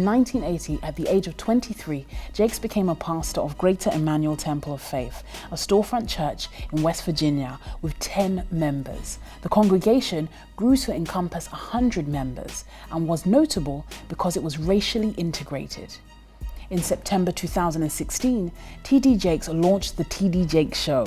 1980, at the age of 23, Jakes became a pastor of Greater Emmanuel Temple of Faith, a storefront church in West Virginia with 10 members. The congregation grew to encompass 100 members and was notable because it was racially integrated. In September 2016, T.D. Jakes launched the T.D. Jakes Show,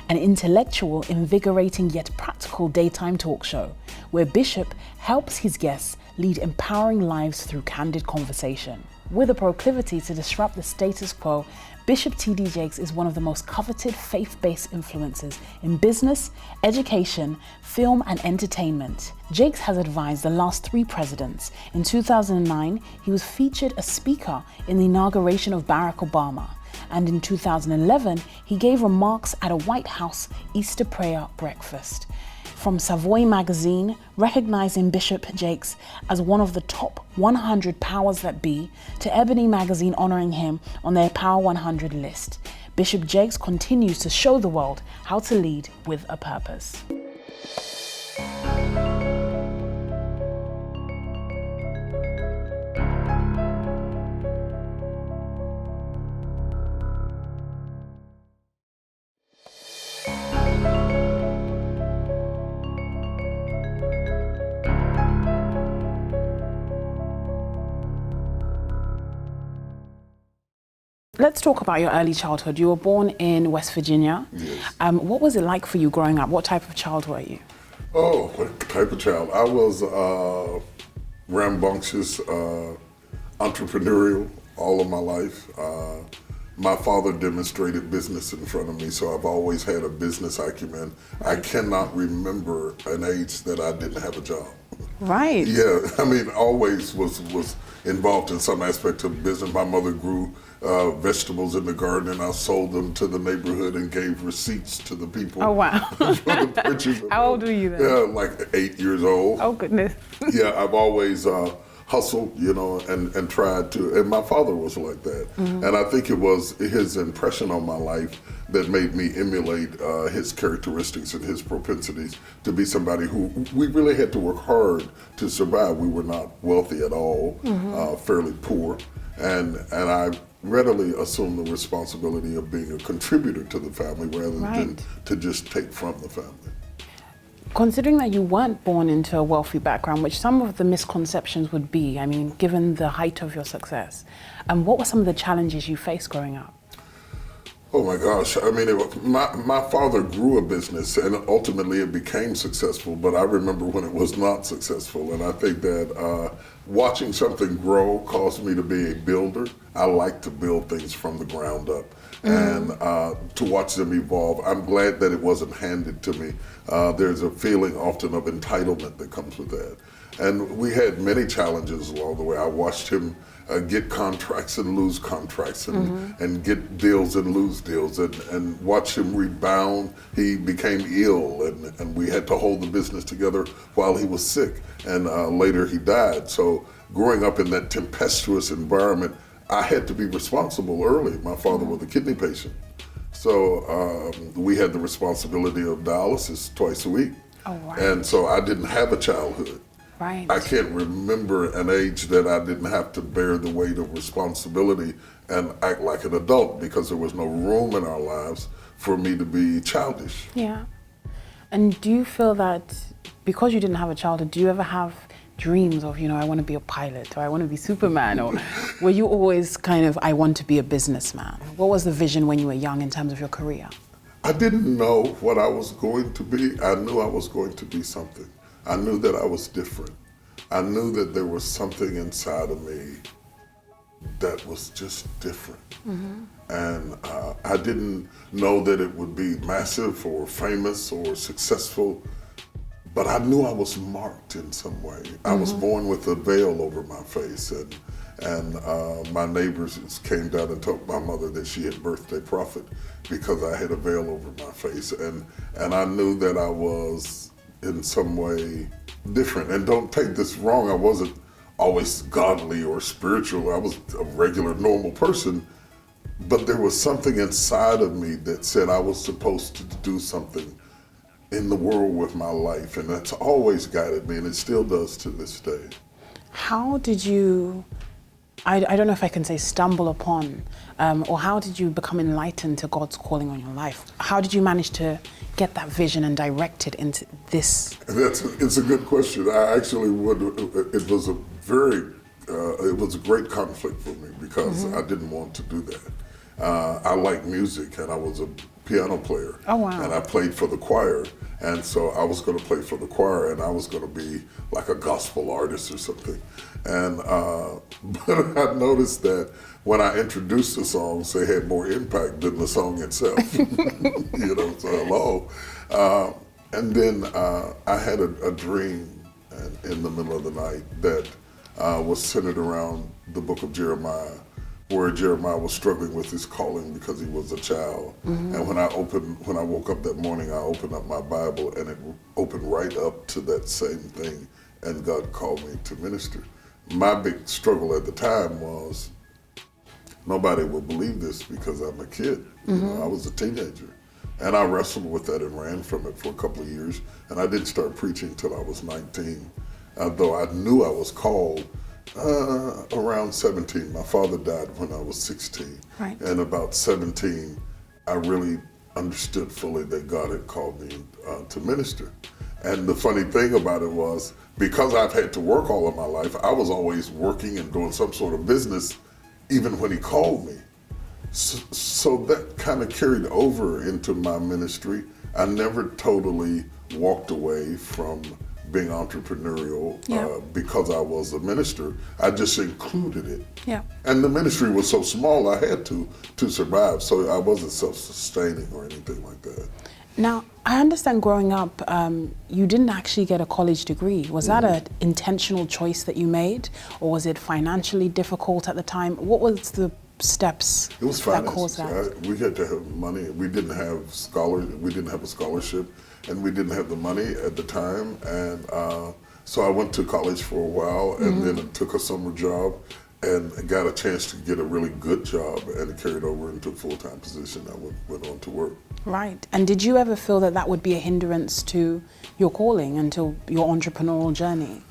an intellectual, invigorating yet practical daytime talk show where Bishop helps his guests lead empowering lives through candid conversation. With a proclivity to disrupt the status quo, Bishop T.D. Jakes is one of the most coveted faith-based influencers in business, education, film, and entertainment. Jakes has advised the last 3 presidents. In 2009, he was featured as speaker in the inauguration of Barack Obama. And in 2011, he gave remarks at a White House Easter prayer breakfast. From Savoy magazine, recognizing Bishop Jakes as one of the top 100 powers that be, to Ebony magazine honoring him on their Power 100 list, Bishop Jakes continues to show the world how to lead with a purpose. Let's talk about your early childhood. You were born in West Virginia. Yes. What was it like for you growing up? What type of child were you? Oh, what type of child? I was rambunctious, entrepreneurial all of my life. My father demonstrated business in front of me, so I've always had a business acumen. I cannot remember an age that I didn't have a job. Right. Yeah, I mean, always was involved in some aspect of business. My mother grew vegetables in the garden, and I sold them to the neighborhood and gave receipts to the people. Oh, wow. For the purchase. How old were you then? Yeah, like 8 years old. Oh, goodness. Yeah, I've always hustled, you know, and tried to, and my father was like that. Mm-hmm. And I think it was his impression on my life that made me emulate his characteristics and his propensities to be somebody who we really had to work hard to survive. We were not wealthy at all, fairly poor, and I readily assumed the responsibility of being a contributor to the family rather than to just take from the family. Considering that you weren't born into a wealthy background, which some of the misconceptions would be, I mean, given the height of your success, what were some of the challenges you faced growing up? Oh my gosh, I mean, my father grew a business and ultimately it became successful, but I remember when it was not successful, and I think that watching something grow caused me to be a builder. I like to build things from the ground up and to watch them evolve. I'm glad that it wasn't handed to me. There's a feeling often of entitlement that comes with that. And we had many challenges along the way. I watched him get contracts and lose contracts and get deals and lose deals and watch him rebound. He became ill and we had to hold the business together while he was sick, and later he died. So growing up in that tempestuous environment, I had to be responsible early. My father was a kidney patient. So we had the responsibility of dialysis twice a week. Oh, wow. And so I didn't have a childhood. Right. I can't remember an age that I didn't have to bear the weight of responsibility and act like an adult because there was no room in our lives for me to be childish. Yeah. And do you feel that because you didn't have a childhood, do you ever have dreams of, you know, I want to be a pilot or I want to be Superman, or were you always kind of, I want to be a businessman? What was the vision when you were young in terms of your career? I didn't know what I was going to be. I knew I was going to be something. I knew that I was different. I knew that there was something inside of me that was just different. And I didn't know that it would be massive or famous or successful, but I knew I was marked in some way. I was born with a veil over my face, and my neighbors came down and told my mother that she had birthed a prophet because I had a veil over my face. And I knew that I was in some way different. And don't take this wrong, I wasn't always godly or spiritual. I was a regular, normal person, but there was something inside of me that said I was supposed to do something in the world with my life, and that's always guided me, and it still does to this day. How did you I don't know if I can say stumble upon, or how did you become enlightened to God's calling on your life? How did you manage to get that vision and direct it into this? It's a good question. I actually it was a great conflict for me because I didn't want to do that. I like music, and I was a piano player. Oh, wow. And I played for the choir, and so I was going to play for the choir, and I was going to be like a gospel artist or something. And but I noticed that when I introduced the songs, they had more impact than the song itself. So hello. And then I had a dream in the middle of the night that was centered around the book of Jeremiah, where Jeremiah was struggling with his calling because he was a child. And when I woke up that morning, I opened up my Bible, and it opened right up to that same thing, and God called me to minister. My big struggle at the time was nobody will believe this because I'm a kid. I was a teenager. And I wrestled with that and ran from it for a couple of years. And I didn't start preaching till I was 19, though I knew I was called around 17. My father died when I was 16. Right. And about 17, I really understood fully that God had called me to minister. And the funny thing about it was, because I've had to work all of my life, I was always working and doing some sort of business, even when he called me. So that kind of carried over into my ministry. I never totally walked away from being entrepreneurial because I was a minister. I just included it. Yeah. And the ministry was so small, I had to survive. So I wasn't self-sustaining or anything like that. Now, I understand growing up, you didn't actually get a college degree. Was that an intentional choice that you made, or was it financially difficult at the time? What was the steps it was that caused that? We had to have money. We didn't have a scholarship, and we didn't have the money at the time. And so I went to college for a while, and then I took a summer job and got a chance to get a really good job, and it carried over into a full-time position. I went on to work. Right. And did you ever feel that that would be a hindrance to your calling and to your entrepreneurial journey?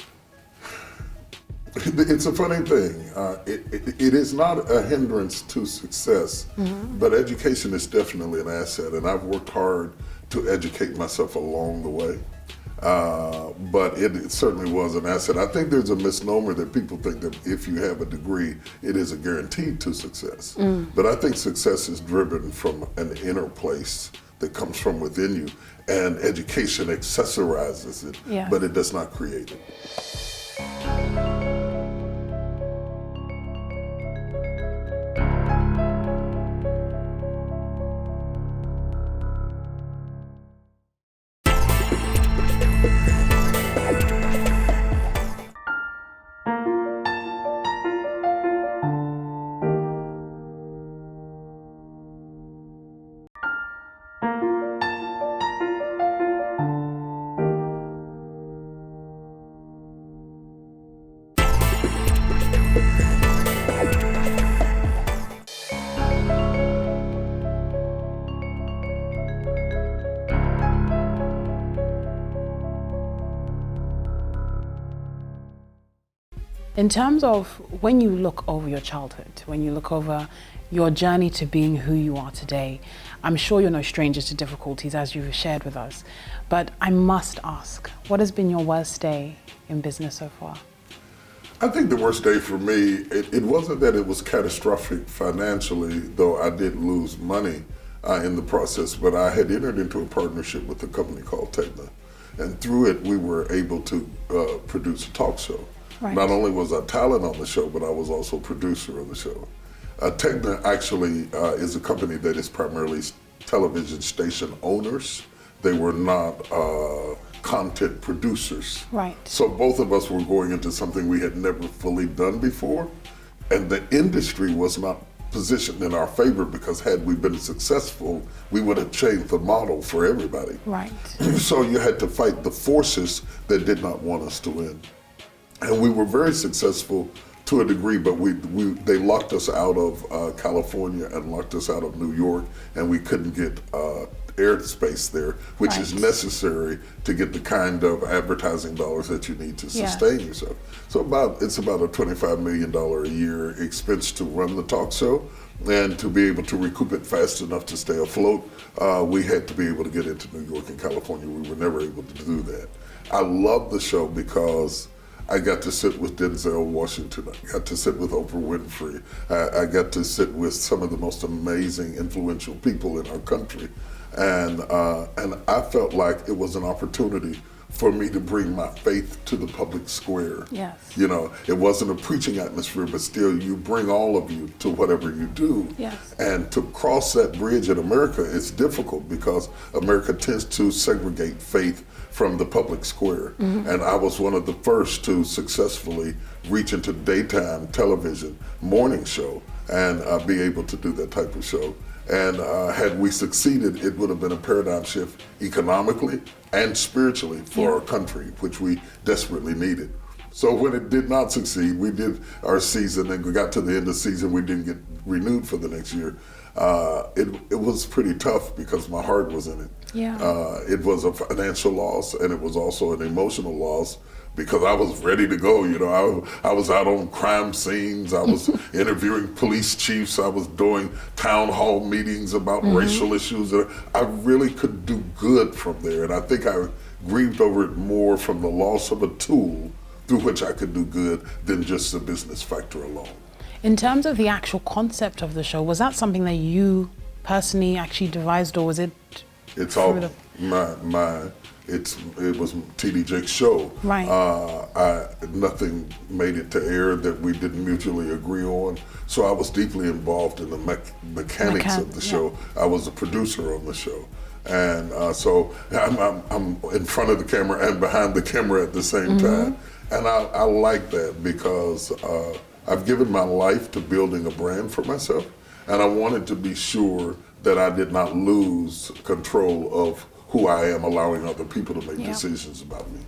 It's a funny thing. It is not a hindrance to success, but education is definitely an asset, and I've worked hard to educate myself along the way. But it certainly was an asset. I think there's a misnomer that people think that if you have a degree, it is a guarantee to success. But I think success is driven from an inner place that comes from within you, and education accessorizes it, but it does not create it. In terms of when you look over your childhood, when you look over your journey to being who you are today, I'm sure you're no stranger to difficulties, as you've shared with us, but I must ask, what has been your worst day in business so far? I think the worst day for me, it wasn't that it was catastrophic financially, though I did lose money in the process, but I had entered into a partnership with a company called Tegna, and through it we were able to produce a talk show. Right. Not only was I talent on the show, but I was also producer of the show. Tegna actually is a company that is primarily television station owners. They were not content producers. Right. So both of us were going into something we had never fully done before, and the industry was not positioned in our favor, because had we been successful, we would have changed the model for everybody. Right. So you had to fight the forces that did not want us to win. And we were very successful to a degree, but they locked us out of California and locked us out of New York, and we couldn't get airspace there, which is Right. necessary to get the kind of advertising dollars that you need to sustain yourself. So it's about a $25 million a year expense to run the talk show, and to be able to recoup it fast enough to stay afloat, we had to be able to get into New York and California. We were never able to do that. I love the show because I got to sit with Denzel Washington. I got to sit with Oprah Winfrey. I got to sit with some of the most amazing, influential people in our country. And I felt like it was an opportunity for me to bring my faith to the public square. Yes. You know, it wasn't a preaching atmosphere, but still you bring all of you to whatever you do. Yes. And to cross that bridge in America is difficult because America tends to segregate faith from the public square. And I was one of the first to successfully reach into daytime television morning show and be able to do that type of show. And had we succeeded, it would have been a paradigm shift economically and spiritually for our country, which we desperately needed. So when it did not succeed, we did our season and we got to the end of the season, we didn't get renewed for the next year. It was pretty tough because my heart was in it. Yeah. It was a financial loss, and it was also an emotional loss because I was ready to go. You know, I was out on crime scenes. I was interviewing police chiefs. I was doing town hall meetings about racial issues. I really could do good from there, and I think I grieved over it more from the loss of a tool through which I could do good than just the business factor alone. In terms of the actual concept of the show, was that something that you personally actually devised, or was it? It's all mine. It was T.D. Jake's show. Right. Nothing made it to air that we didn't mutually agree on. So I was deeply involved in the mechanics of the show. I was a producer on the show. And so I'm in front of the camera and behind the camera at the same time. And I like that because I've given my life to building a brand for myself. And I wanted to be sure that I did not lose control of who I am, allowing other people to make decisions about me.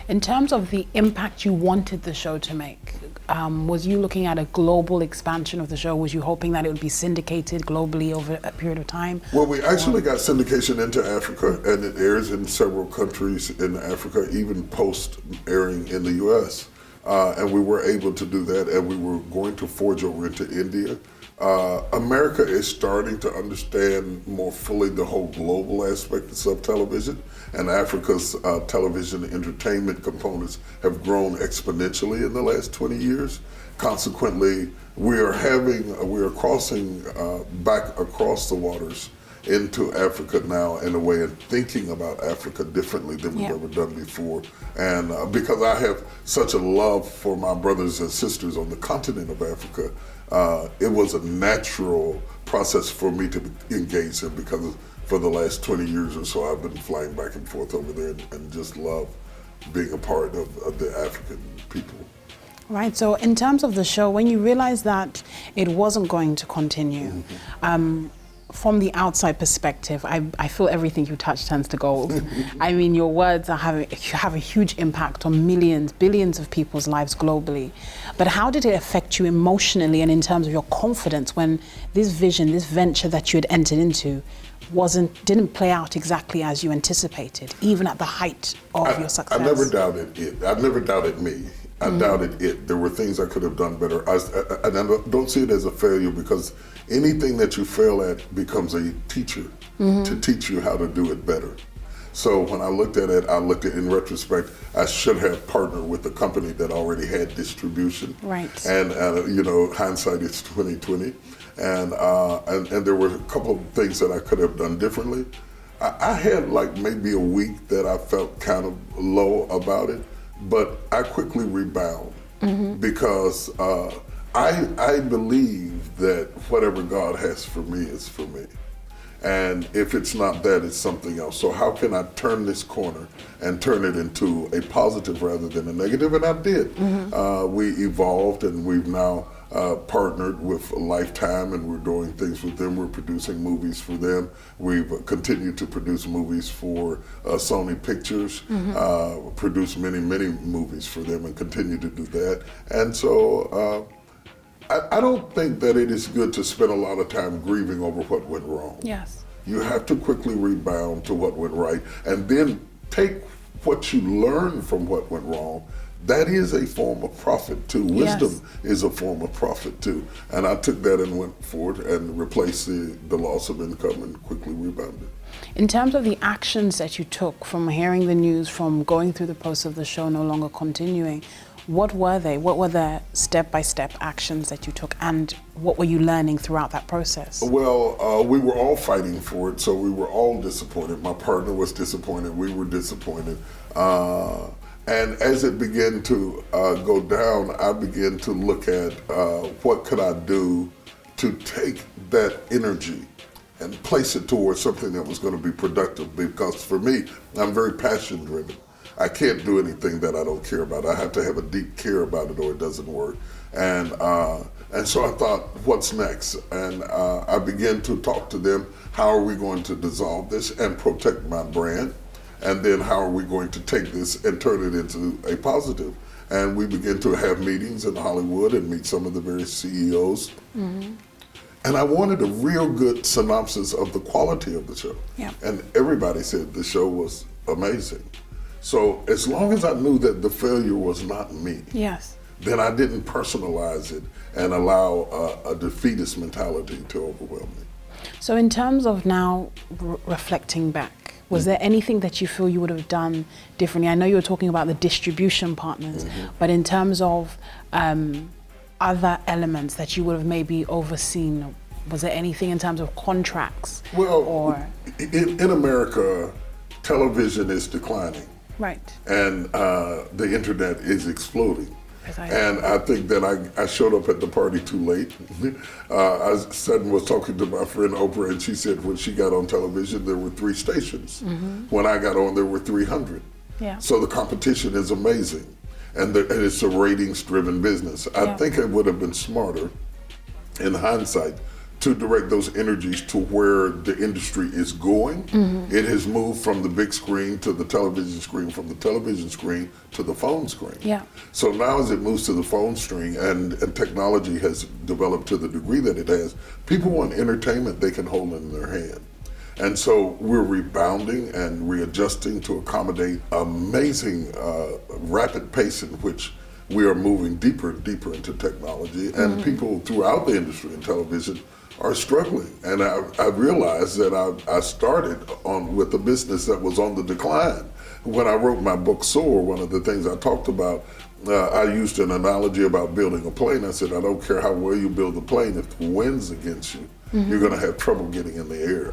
In terms of the impact you wanted the show to make, was you looking at a global expansion of the show? Was you hoping that it would be syndicated globally over a period of time? Well, we actually got syndication into Africa, and it airs in several countries in Africa, even post-airing in the U.S. And we were able to do that, and we were going to forge over into India. America is starting to understand more fully the whole global aspect of television, and Africa's television entertainment components have grown exponentially in the last 20 years. Consequently, we are crossing back across the waters into Africa now in a way and thinking about Africa differently than we've ever done before. And because I have such a love for my brothers and sisters on the continent of Africa, it was a natural process for me to engage in because for the last 20 years or so I've been flying back and forth over there and just love being a part of the African people. Right, so in terms of the show, when you realized that it wasn't going to continue, from the outside perspective, I feel everything you touch turns to gold. I mean, your words have a huge impact on millions, billions of people's lives globally. But how did it affect you emotionally and in terms of your confidence when this vision, this venture that you had entered into didn't play out exactly as you anticipated, even at the height of your success? I never doubted it. I never doubted me. I doubted it. There were things I could have done better. I don't see it as a failure because anything that you fail at becomes a teacher to teach you how to do it better. So when I looked at it, in retrospect, I should have partnered with a company that already had distribution. Right. And you know, hindsight is 20/20. And there were a couple of things that I could have done differently. I had like maybe a week that I felt kind of low about it. But I quickly rebound because I believe that whatever God has for me is for me. And if it's not that, it's something else. So how can I turn this corner and turn it into a positive rather than a negative? And I did. We evolved and we've now partnered with Lifetime and we're doing things with them. We're producing movies for them. We've continued to produce movies for Sony Pictures, produce many movies for them and continue to do that. And so I don't think that it is good to spend a lot of time grieving over what went wrong. Yes. You have to quickly rebound to what went right, and then take what you learned from what went wrong. That is a form of profit too. Wisdom is a form of profit too. And I took that and went forward and replaced the loss of income and quickly rebounded. In terms of the actions that you took from hearing the news, from going through the process of the show no longer continuing, what were they? What were the step-by-step actions that you took, and what were you learning throughout that process? Well, we were all fighting for it, so we were all disappointed. My partner was disappointed. We were disappointed. And as it began to go down, I began to look at what could I do to take that energy and place it towards something that was going to be productive. Because for me, I'm very passion driven. I can't do anything that I don't care about. I have to have a deep care about it or it doesn't work. And so I thought, what's next? And I began to talk to them. How are we going to dissolve this and protect my brand? And then how are we going to take this and turn it into a positive? And we began to have meetings in Hollywood and meet some of the various CEOs. Mm-hmm. And I wanted a real good synopsis of the quality of the show. Yeah. And everybody said the show was amazing. So as long as I knew that the failure was not me, then I didn't personalize it and allow a defeatist mentality to overwhelm me. So in terms of now reflecting back, was there anything that you feel you would have done differently? I know you were talking about the distribution partners, but in terms of other elements that you would have maybe overseen, was there anything in terms of contracts? Well, in America, television is declining. Right. And the internet is exploding. Precisely. And I think that I showed up at the party too late. I suddenly was talking to my friend Oprah, and she said when she got on television, there were 3 stations. Mm-hmm. When I got on, there were 300. Yeah. So the competition is amazing. And it's a ratings-driven business. I think it would have been smarter, in hindsight, to direct those energies to where the industry is going. Mm-hmm. It has moved from the big screen to the television screen, from the television screen to the phone screen. Yeah. So now as it moves to the phone screen and technology has developed to the degree that it has, people want entertainment they can hold in their hand. And so we're rebounding and readjusting to accommodate amazing rapid pace in which we are moving deeper and deeper into technology. And people throughout the industry in television are struggling. And I realized that I started with a business that was on the decline. When I wrote my book, Soar, one of the things I talked about, I used an analogy about building a plane. I said, I don't care how well you build the plane, if the wind's against you, you're going to have trouble getting in the air.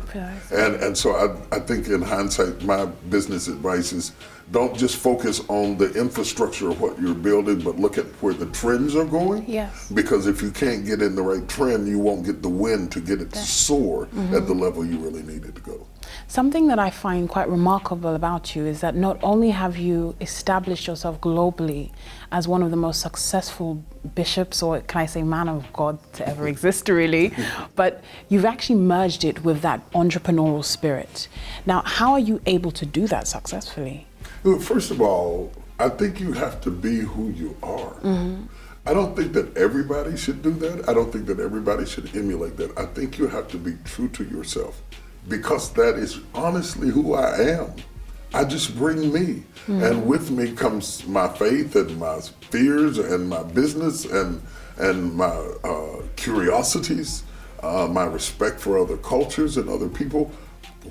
And so I think in hindsight, my business advice is don't just focus on the infrastructure of what you're building, but look at where the trends are going. Yes. Because if you can't get in the right trend, you won't get the wind to get it to soar at the level you really need it to go. Something that I find quite remarkable about you is that not only have you established yourself globally as one of the most successful bishops, or can I say man of God, to ever exist really, but you've actually merged it with that entrepreneurial spirit. Now, how are you able to do that successfully? Well, first of all, I think you have to be who you are. I don't think that everybody should do that. I don't think that everybody should emulate that. I think you have to be true to yourself, because that is honestly who I am. I just bring me. And with me comes my faith and my fears and my business and my curiosities, my respect for other cultures and other people.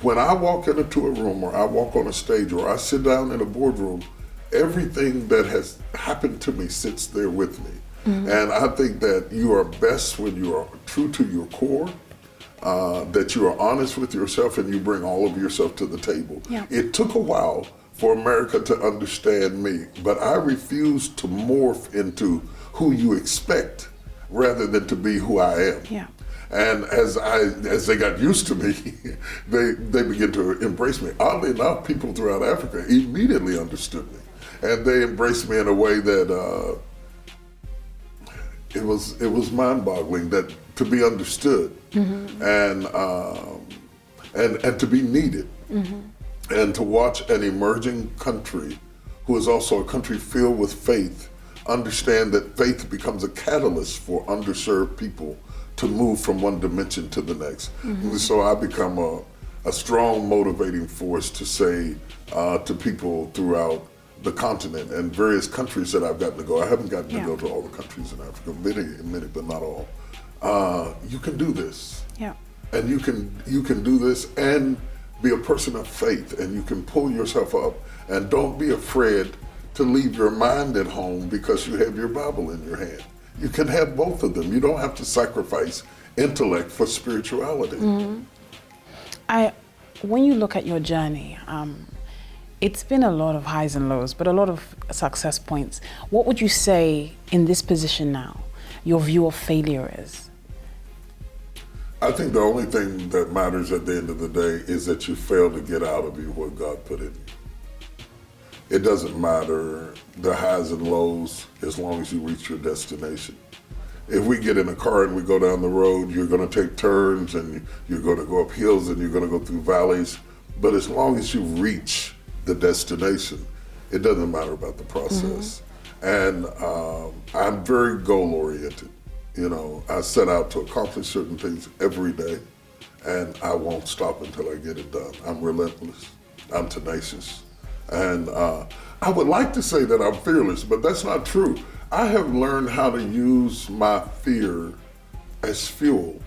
When I walk into a room, or I walk on a stage, or I sit down in a boardroom, everything that has happened to me sits there with me. And I think that you are best when you are true to your core, that you are honest with yourself and you bring all of yourself to the table. It took a while for America to understand me, but I refuse to morph into who you expect rather than to be who I am. And as they got used to me, they began to embrace me. Oddly enough, people throughout Africa immediately understood me, and they embraced me in a way that it was mind-boggling, that to be understood and to be needed, and to watch an emerging country who is also a country filled with faith understand that faith becomes a catalyst for underserved people to move from one dimension to the next. So I become a strong motivating force to say to people throughout the continent and various countries that I've gotten to go. I haven't gotten to go to all the countries in Africa, many, but not all. You can do this. Yeah. And you can do this and be a person of faith, and you can pull yourself up, and don't be afraid to leave your mind at home because you have your Bible in your hand. You can have both of them. You don't have to sacrifice intellect for spirituality. When you look at your journey, it's been a lot of highs and lows, but a lot of success points. What would you say in this position now, your view of failure is? I think the only thing that matters at the end of the day is that you fail to get out of you what God put in you. It doesn't matter the highs and lows as long as you reach your destination. If we get in a car and we go down the road, you're going to take turns and you're going to go up hills and you're going to go through valleys. But as long as you reach the destination, it doesn't matter about the process. And I'm very goal-oriented. You know, I set out to accomplish certain things every day, and I won't stop until I get it done. I'm relentless. I'm tenacious. And I would like to say that I'm fearless, but that's not true. I have learned how to use my fear as fuel.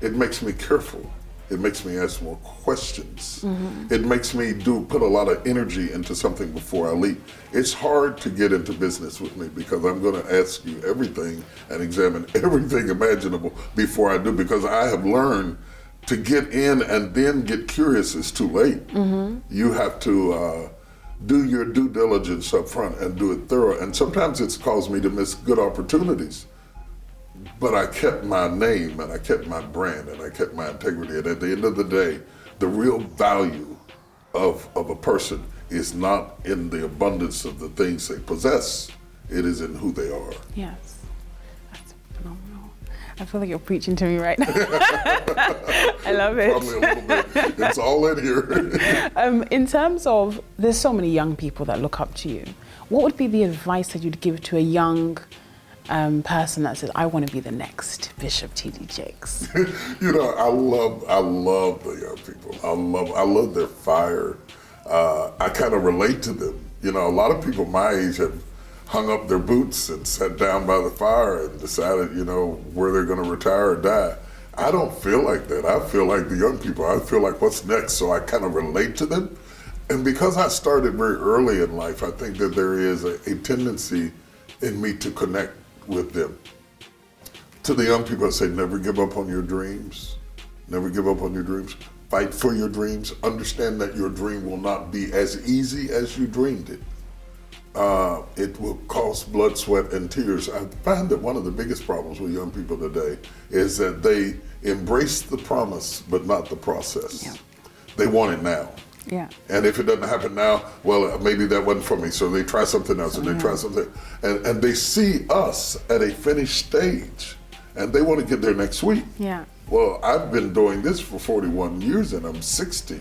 It makes me careful. It makes me ask more questions. It makes me put a lot of energy into something before I leap. It's hard to get into business with me because I'm going to ask you everything and examine everything imaginable before I do, because I have learned to get in and then get curious is too late. You have to do your due diligence up front and do it thorough. And sometimes it's caused me to miss good opportunities. But I kept my name and I kept my brand and I kept my integrity. And at the end of the day, the real value of a person is not in the abundance of the things they possess. It is in who they are. Yes, that's phenomenal. I feel like you're preaching to me right now. I love it. Probably a little bit. It's all in here. In terms of, there's so many young people that look up to you. What would be the advice that you'd give to a young person that says, I want to be the next Bishop T.D. Jakes? You know, I love the young people. I love their fire. I kind of relate to them. You know, a lot of people my age have hung up their boots and sat down by the fire and decided, you know, where they're going to retire or die. I don't feel like that. I feel like the young people. I feel like what's next. So I kind of relate to them. And because I started very early in life, I think that there is a tendency in me to connect with them. To the young people, I say, never give up on your dreams. Never give up on your dreams. Fight for your dreams. Understand that your dream will not be as easy as you dreamed it. It will cost blood, sweat, and tears. I find that one of the biggest problems with young people today is that they embrace the promise, but not the process. Yeah. They want it now. Yeah. And if it doesn't happen now, well, maybe that wasn't for me. So they try something else, and they try something. And they see us at a finished stage, and they want to get there next week. Yeah. Well, I've been doing this for 41 years, and I'm 60.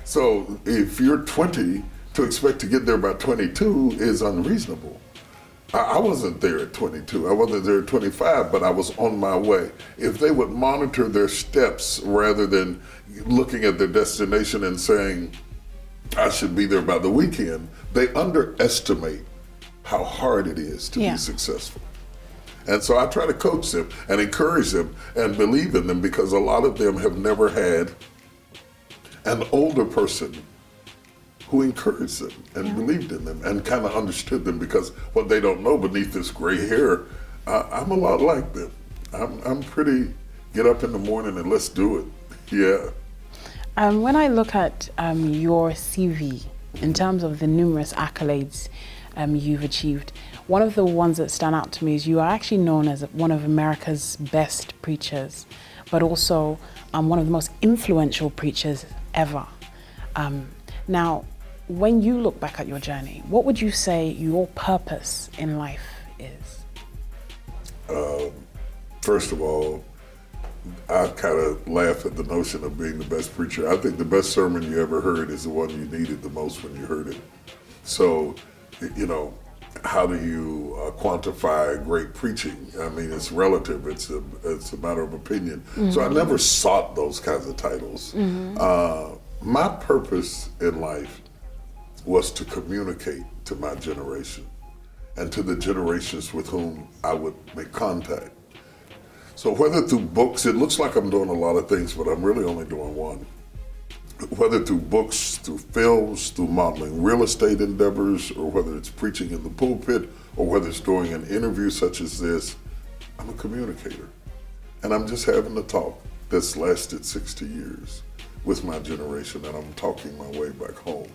So if you're 20, to expect to get there by 22 is unreasonable. I wasn't there at 22. I wasn't there at 25, but I was on my way. If they would monitor their steps rather than looking at their destination and saying, I should be there by the weekend, they underestimate how hard it is to be successful. And so I try to coach them and encourage them and believe in them, because a lot of them have never had an older person who encouraged them and believed in them and kind of understood them, because what they don't know beneath this gray hair, I'm a lot like them. I'm pretty get up in the morning and let's do it. Yeah. When I look at your CV, in terms of the numerous accolades you've achieved, one of the ones that stand out to me is you are actually known as one of America's best preachers, but also one of the most influential preachers ever. Now, when you look back at your journey, what would you say your purpose in life is? First of all, I kind of laugh at the notion of being the best preacher. I think the best sermon you ever heard is the one you needed the most when you heard it. So, you know, how do you quantify great preaching? I mean, it's relative. It's a matter of opinion. So I never sought those kinds of titles. My purpose in life was to communicate to my generation and to the generations with whom I would make contact. So whether through books, it looks like I'm doing a lot of things, but I'm really only doing one. Whether through books, through films, through modeling real estate endeavors, or whether it's preaching in the pulpit, or whether it's doing an interview such as this, I'm a communicator. And I'm just having a talk that's lasted 60 years with my generation, and I'm talking my way back home.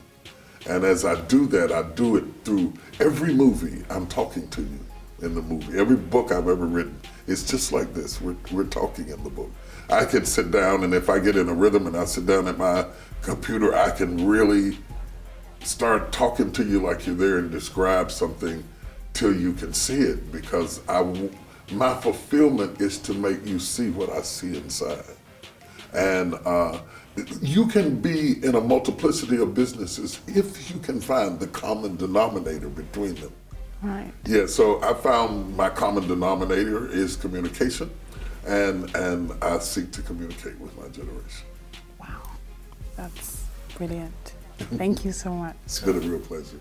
And as I do that, I do it through every movie. I'm talking to you in the movie. Every book I've ever written, it's just like this. We're talking in the book. I can sit down, and if I get in a rhythm and I sit down at my computer, I can really start talking to you like you're there and describe something till you can see it, because my fulfillment is to make you see what I see inside. And you can be in a multiplicity of businesses if you can find the common denominator between them. Right. Yeah, so I found my common denominator is communication, and I seek to communicate with my generation. Wow, that's brilliant. Thank you so much. It's been a real pleasure.